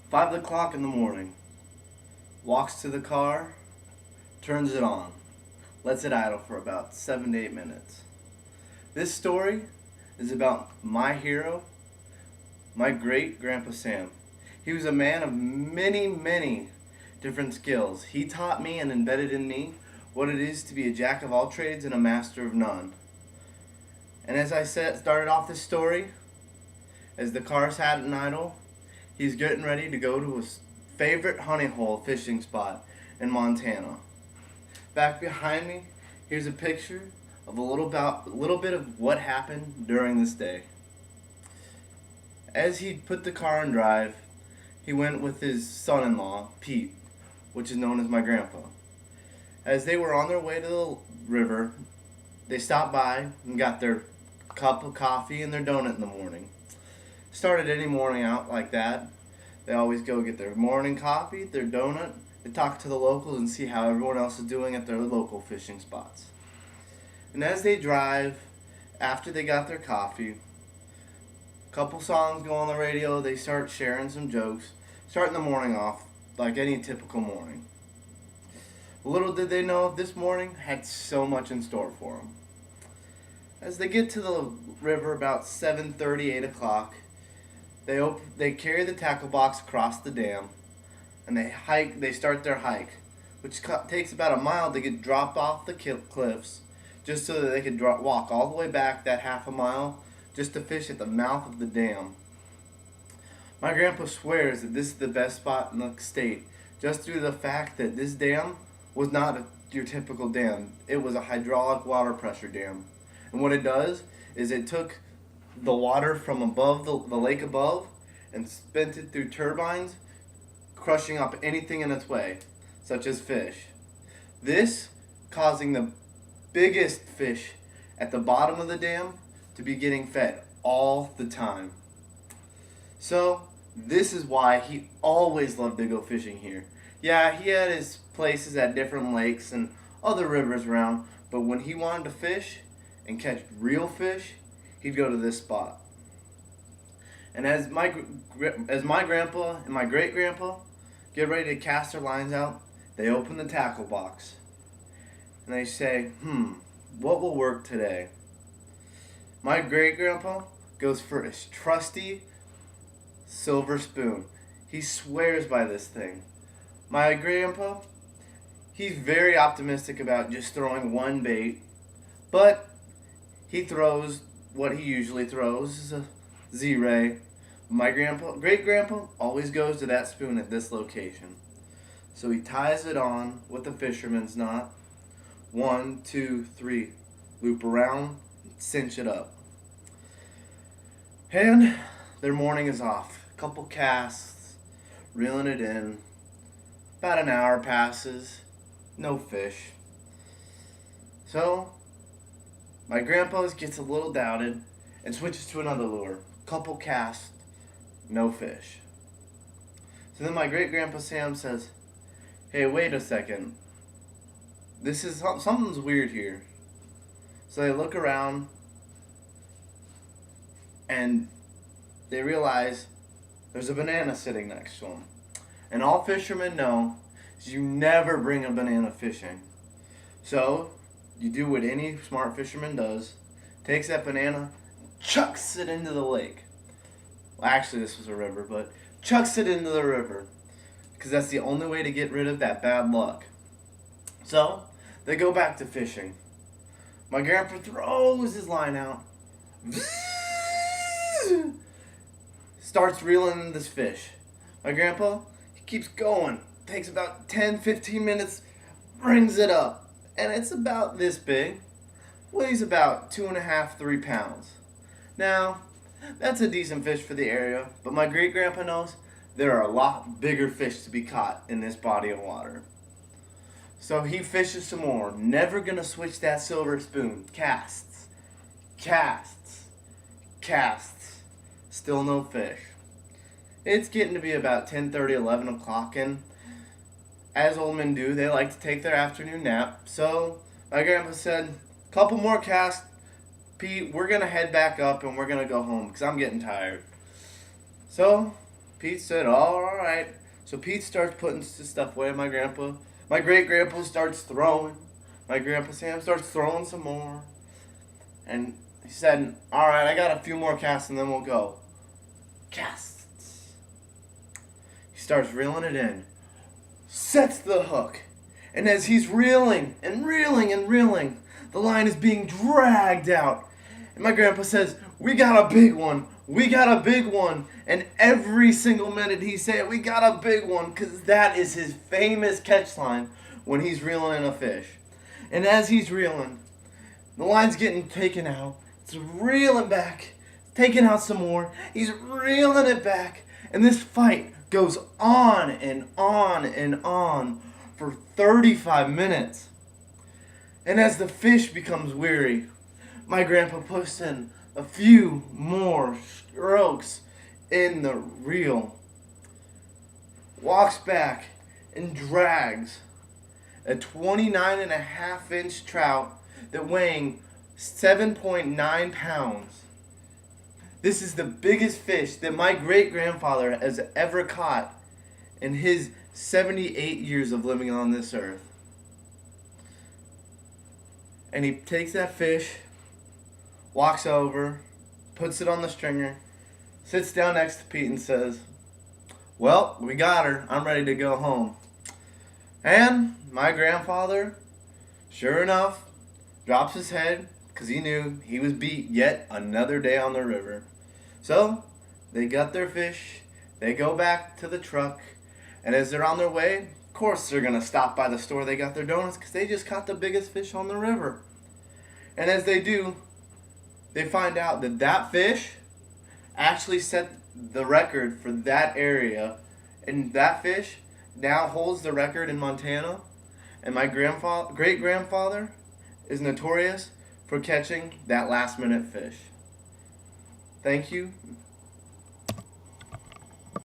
5 o'clock in the morning. Walks to the car, turns it on, lets it idle for about 7 to 8 minutes. This story is about my hero, my great grandpa Sam. He was a man of many, many different skills. He taught me and embedded in me what it is to be a jack of all trades and a master of none. And as I started off this story, as the car sat in idle, he's getting ready to go to his favorite honey hole fishing spot in Montana. Back behind me, here's a picture of a little bit of what happened during this day. As he put the car in drive, he went with his son-in-law, Pete, which is known as my grandpa. As they were on their way to the river, they stopped by and got their cup of coffee and their donut in the morning. Started any morning out like that. They always go get their morning coffee, their donut. They talk to the locals and see how everyone else is doing at their local fishing spots. And as they drive, after they got their coffee, a couple songs go on the radio. They start sharing some jokes, starting the morning off like any typical morning. Little did they know this morning had so much in store for them. As they get to the river about 7:30, 8 o'clock, they carry the tackle box across the dam, and they start their hike, which takes about a mile to get dropped off the cliffs, just so that they could walk all the way back that half a mile just to fish at the mouth of the dam. My grandpa swears that this is the best spot in the state, just due to the fact that this dam was not your typical dam. It was a hydraulic water pressure dam. And what it does is it took the water from above the lake above and spent it through turbines, crushing up anything in its way, such as fish. This causing the biggest fish at the bottom of the dam to be getting fed all the time. So this is why he always loved to go fishing here. Yeah, he had his places at different lakes and other rivers around, but when he wanted to fish and catch real fish, he'd go to this spot. And as my grandpa and my great grandpa get ready to cast their lines out, they open the tackle box and they say, what will work today? My great grandpa goes for his trusty silver spoon. He swears by this thing. My grandpa, he's very optimistic about just throwing one bait, but he throws what he usually throws is a Z-ray. My great grandpa always goes to that spoon at this location. So he ties it on with a fisherman's knot. 1, 2, 3, loop around, cinch it up. And their morning is off. A couple casts, reeling it in. About an hour passes, no fish. So my grandpa gets a little doubted and switches to another lure. Couple casts, no fish. So then my great grandpa Sam says, hey, wait a second. Something's weird here. So they look around and they realize there's a banana sitting next to them. And all fishermen know is you never bring a banana fishing. So you do what any smart fisherman does, takes that banana, chucks it into the lake. Well, actually this was a river, but chucks it into the river because that's the only way to get rid of that bad luck. So they go back to fishing. My grandpa throws his line out, starts reeling in this fish. My grandpa, he keeps going, takes about 10-15 minutes, brings it up, and it's about this big, weighs about 2.5-3 pounds. Now, that's a decent fish for the area, but my great grandpa knows there are a lot bigger fish to be caught in this body of water. So he fishes some more, never gonna switch that silver spoon. Casts, casts, casts, still no fish. It's getting to be about 10:30, 11 o'clock, and as old men do, they like to take their afternoon nap. So my grandpa said, couple more casts, Pete, we're going to head back up and we're going to go home because I'm getting tired. So Pete said, all right. So Pete starts putting stuff away. My great grandpa starts throwing. My grandpa Sam starts throwing some more. And he said, all right, I got a few more casts and then we'll go. Casts. He starts reeling it in. Sets the hook. And as he's reeling and reeling and reeling, the line is being dragged out. And my grandpa says, we got a big one. We got a big one. And every single minute he said, we got a big one, because that is his famous catch line when he's reeling in a fish. And as he's reeling, the line's getting taken out. It's reeling back, taking out some more. He's reeling it back. And this fight goes on and on and on for 35 minutes. And as the fish becomes weary, my grandpa puts in a few more strokes in the reel, walks back and drags a 29.5-inch trout that weighing 7.9 pounds. This is the biggest fish that my great-grandfather has ever caught in his 78 years of living on this earth. And he takes that fish, walks over, puts it on the stringer, sits down next to Pete and says, well, we got her. I'm ready to go home. And my grandfather, sure enough, drops his head because he knew he was beat yet another day on the river. So they got their fish, they go back to the truck, and as they're on their way, of course they're going to stop by the store they got their donuts because they just caught the biggest fish on the river. And as they do, they find out that that fish actually set the record for that area, and that fish now holds the record in Montana, and my great-grandfather is notorious for catching that last-minute fish. Thank you.